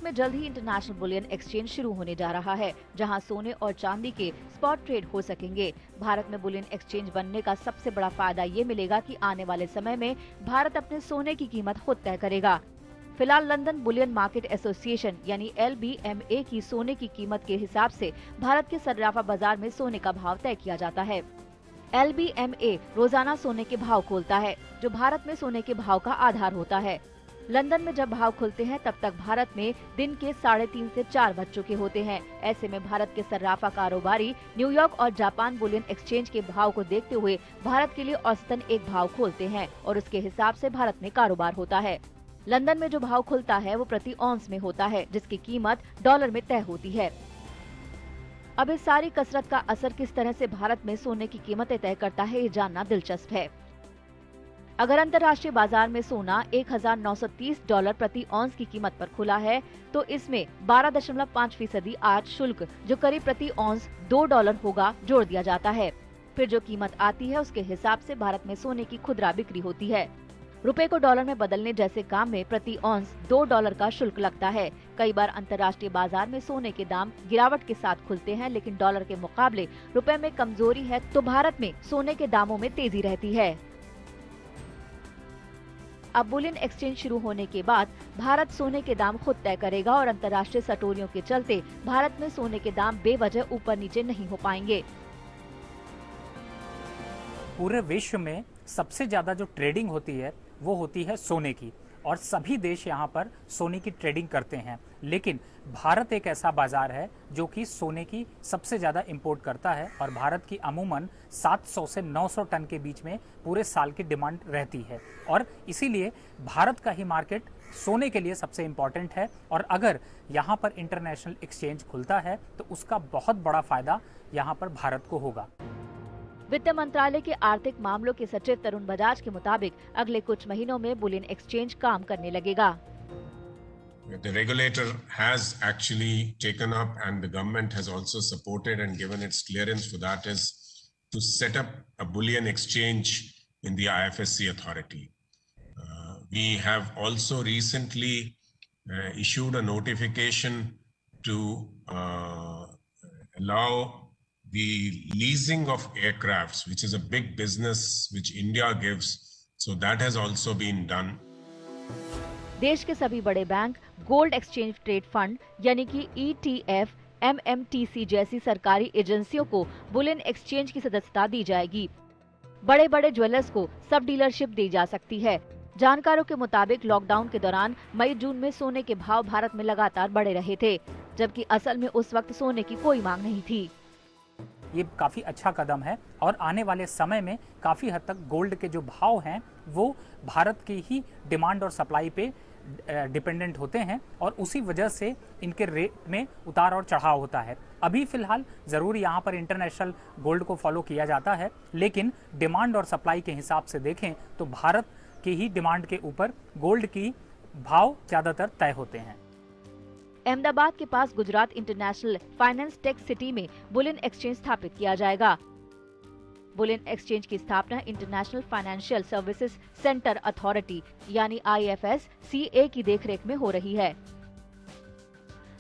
में जल्द ही international bullion exchange शुरू होने जा रहा है, जहां सोने और चांदी के स्पॉट ट्रेड हो सकेंगे। भारत में बुलियन एक्सचेंज बनने का सबसे बड़ा फायदा ये मिलेगा कि आने वाले समय में भारत अपने सोने की कीमत खुद तय करेगा। फिलहाल लंदन बुलियन मार्केट एसोसिएशन यानी LBMA की सोने की कीमत के हिसाब से भारत के सर्राफा बाजार में सोने का भाव तय किया जाता है। LBMA रोजाना सोने के भाव खोलता है, जो भारत में सोने के भाव का आधार होता है। लंदन में जब भाव खुलते हैं तब तक भारत में दिन के 3.5 से 4 बज चुके होते हैं। ऐसे में भारत के सर्राफा कारोबारी न्यूयॉर्क और जापान बुलियन एक्सचेंज के भाव को देखते हुए भारत के लिए औसतन एक भाव खोलते हैं और उसके हिसाब से भारत में कारोबार होता है। लंदन में जो भाव खुलता है वो प्रति औंस में होता है, जिसकी कीमत डॉलर में तय होती है। अब इस सारी कसरत का असर किस तरह से भारत में सोने की कीमतें तय करता है, ये जानना दिलचस्प है। अगर अंतर्राष्ट्रीय बाजार में सोना $1,930 प्रति औंस की कीमत पर खुला है, तो इसमें 12.5% आज शुल्क, जो करीब प्रति औंस $2 होगा, जोड़ दिया जाता है। फिर जो कीमत आती है उसके हिसाब से भारत में सोने की खुदरा बिक्री होती है। रुपए को डॉलर में बदलने जैसे काम में प्रति औंस $2 का शुल्क लगता है। कई बार अंतर्राष्ट्रीय बाजार में सोने के दाम गिरावट के साथ खुलते हैं, लेकिन डॉलर के मुकाबले रुपए में कमजोरी है तो भारत में सोने के दामों में तेजी रहती है। अब बुलियन एक्सचेंज शुरू होने के बाद भारत सोने के दाम खुद तय करेगा और अंतर्राष्ट्रीय सटोरियों के चलते भारत में सोने के दाम बेवजह ऊपर नीचे नहीं हो पाएंगे। पूरे विश्व में सबसे ज्यादा जो ट्रेडिंग होती है वो होती है सोने की, और सभी देश यहाँ पर सोने की ट्रेडिंग करते हैं। लेकिन भारत एक ऐसा बाजार है जो कि सोने की सबसे ज़्यादा इंपोर्ट करता है और भारत की अमूमन 700 से 900 टन के बीच में पूरे साल की डिमांड रहती है, और इसीलिए भारत का ही मार्केट सोने के लिए सबसे इम्पॉर्टेंट है। और अगर यहाँ पर इंटरनेशनल एक्सचेंज खुलता है तो उसका बहुत बड़ा फायदा यहाँ पर भारत को होगा। वित्त मंत्रालय के आर्थिक मामलों के सचिव तरुण बजाज के मुताबिक अगले कुछ महीनों में बुलियन एक्सचेंज काम करने लगेगा। The regulator has actually taken up, and the government has also supported and given its clearance for that, is to set up a bullion exchange in the IFSC authority. We have also recently issued a notification to allow the leasing of aircrafts, which is a big business which India gives. So that has also been done. देश के सभी बड़े bank gold exchange trade fund यानी कि ETF, MMTC जैसी सरकारी एजेंसियों को बुलियन एक्सचेंज की सदस्यता दी जाएगी। बड़े बड़े ज्वेलर्स को सब डीलरशिप दी जा सकती है। जानकारों के मुताबिक लॉकडाउन के दौरान मई-जून में सोने के भाव भारत में लगातार बढ़े रहे थे, जबकि असल में उस वक्त सोने की कोई मांग नहीं थी। ये काफ़ी अच्छा कदम है और आने वाले समय में काफ़ी हद तक गोल्ड के जो भाव हैं वो भारत की ही डिमांड और सप्लाई पे डिपेंडेंट होते हैं, और उसी वजह से इनके रेट में उतार और चढ़ाव होता है। अभी फ़िलहाल ज़रूर यहाँ पर इंटरनेशनल गोल्ड को फॉलो किया जाता है, लेकिन डिमांड और सप्लाई के हिसाब से देखें तो भारत की ही डिमांड के ऊपर गोल्ड की भाव ज़्यादातर तय होते हैं। अहमदाबाद के पास Gujarat international finance tech city में बुलियन एक्सचेंज स्थापित किया जाएगा। बुलियन एक्सचेंज की स्थापना international financial services centre authority यानी IFSCA की देखरेख में हो रही है।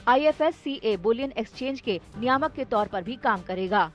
IFSCA बुलियन एक्सचेंज के नियामक के तौर पर भी काम करेगा।